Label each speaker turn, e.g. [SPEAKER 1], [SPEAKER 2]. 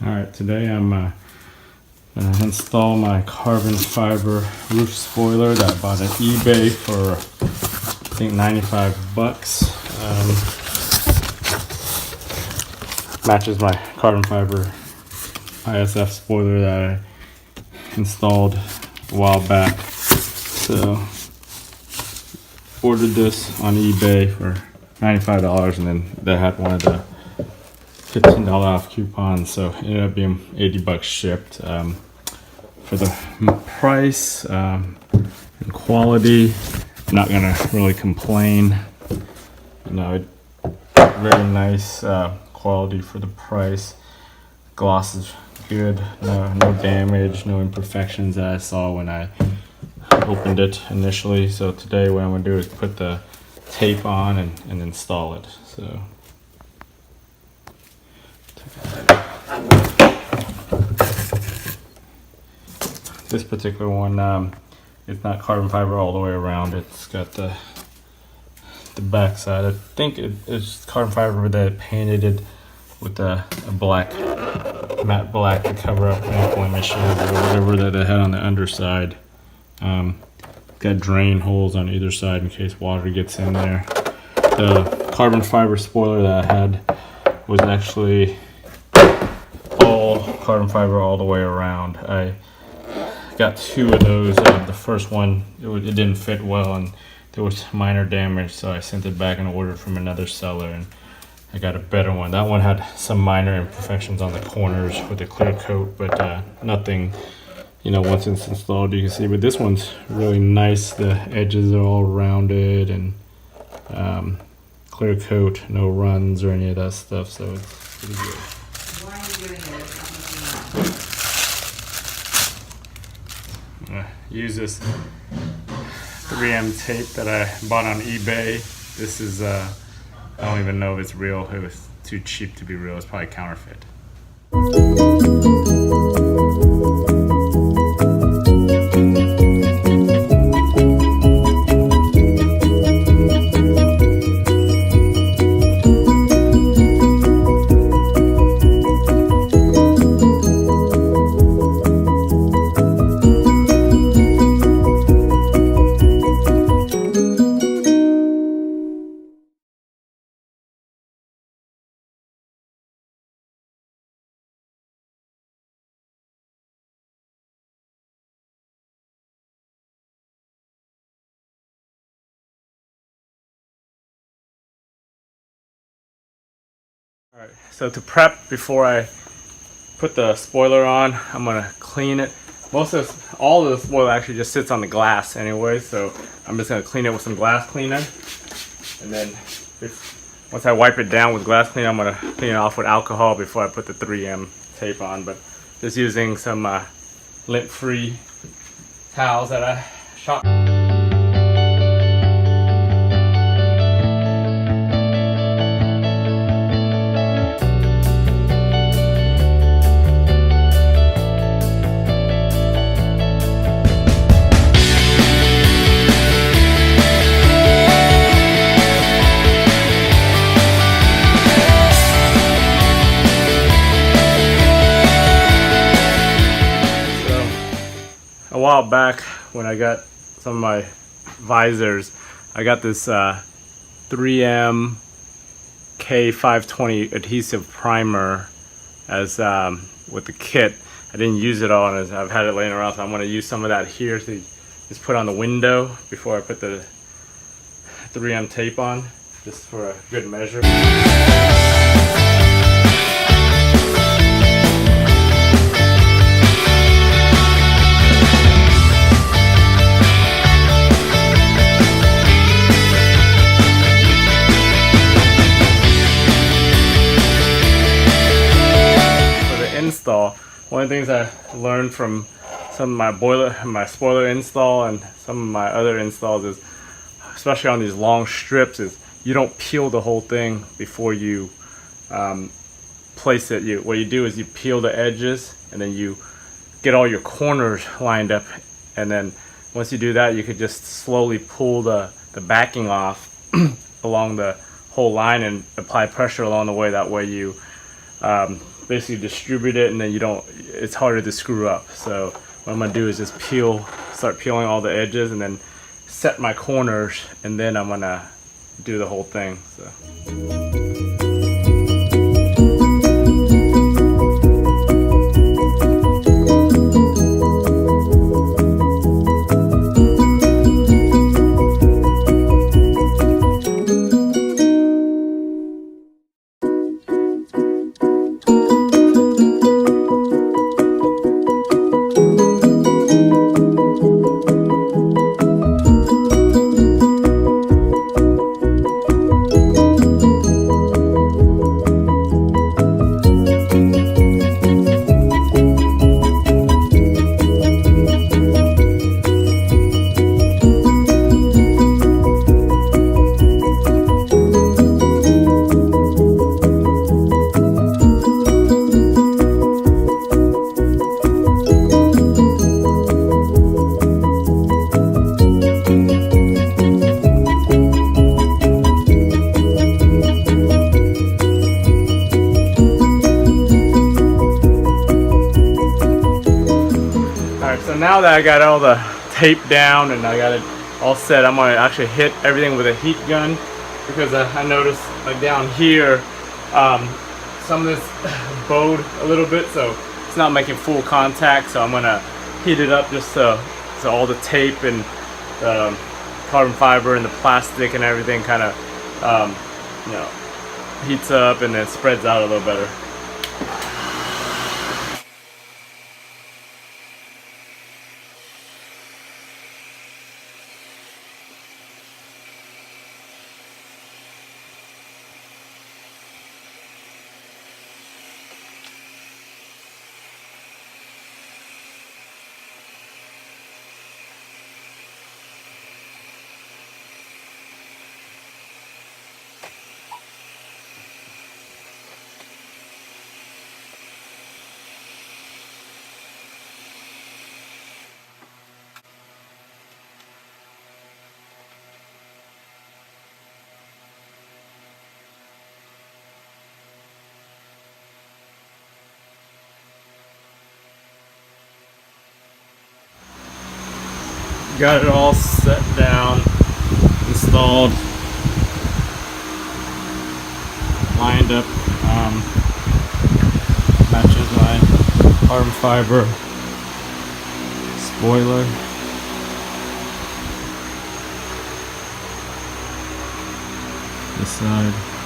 [SPEAKER 1] Alright, today I'm gonna install my carbon fiber roof spoiler that I bought on eBay for I think 95 bucks. Matches my carbon fiber ISF spoiler that I installed a while back. So ordered this on eBay for $95, and then they had one of the $15 off coupons, so it ended up being 80 bucks shipped. For the price and quality, I'm not gonna really complain. You know, very nice quality for the price. Gloss is good, no damage, no imperfections that I saw when I opened it initially. So today what I'm gonna do is put the tape on and install it. So this particular one, it's not carbon fiber all the way around. It's got the back side. I think it's carbon fiber that painted it with a black, matte black to cover up any blemishes or whatever that they had on the underside. Got drain holes on either side in case water gets in there. The carbon fiber spoiler that I had was actually all carbon fiber all the way around. I got two of those. The first one, it didn't fit well and there was minor damage, so I sent it back and ordered from another seller, and I got a better one. That one had some minor imperfections on the corners with a clear coat, but nothing, you know, once it's installed you can see. But this one's really nice. The edges are all rounded and clear coat, no runs or any of that stuff, so it's pretty good.
[SPEAKER 2] Why are you doing it?
[SPEAKER 1] Use this 3M tape that I bought on eBay. This is I don't even know if it's real. It was too cheap to be real. It's probably counterfeit. Alright, so to prep before I put the spoiler on, I'm gonna clean it. All of the spoiler actually just sits on the glass anyway, so I'm just gonna clean it with some glass cleaner. And then once I wipe it down with glass cleaner, I'm gonna clean it off with alcohol before I put the 3M tape on. But just using some lint-free towels that I shot. A while back when I got some of my visors, I got this 3M K520 adhesive primer as with the kit. I didn't use it all, and I've had it laying around, so I'm going to use some of that here to just put on the window before I put the 3M tape on, just for a good measure. Install. One of the things I learned from some of my spoiler install and some of my other installs is, especially on these long strips, is you don't peel the whole thing before you place it. What you do is you peel the edges and then you get all your corners lined up, and then once you do that, you could just slowly pull the backing off along the whole line and apply pressure along the way. That way you basically distribute it, and then it's harder to screw up. So what I'm gonna do is just start peeling all the edges, and then set my corners, and then I'm gonna do the whole thing. So. So now that I got all the tape down and I got it all set, I'm going to actually hit everything with a heat gun, because I noticed like down here some of this bowed a little bit, so it's not making full contact. So I'm going to heat it up just so all the tape and the carbon fiber and the plastic and everything kind of heats up and then spreads out a little better. Got it all set down, installed, lined up, matches my carbon fiber spoiler. This side.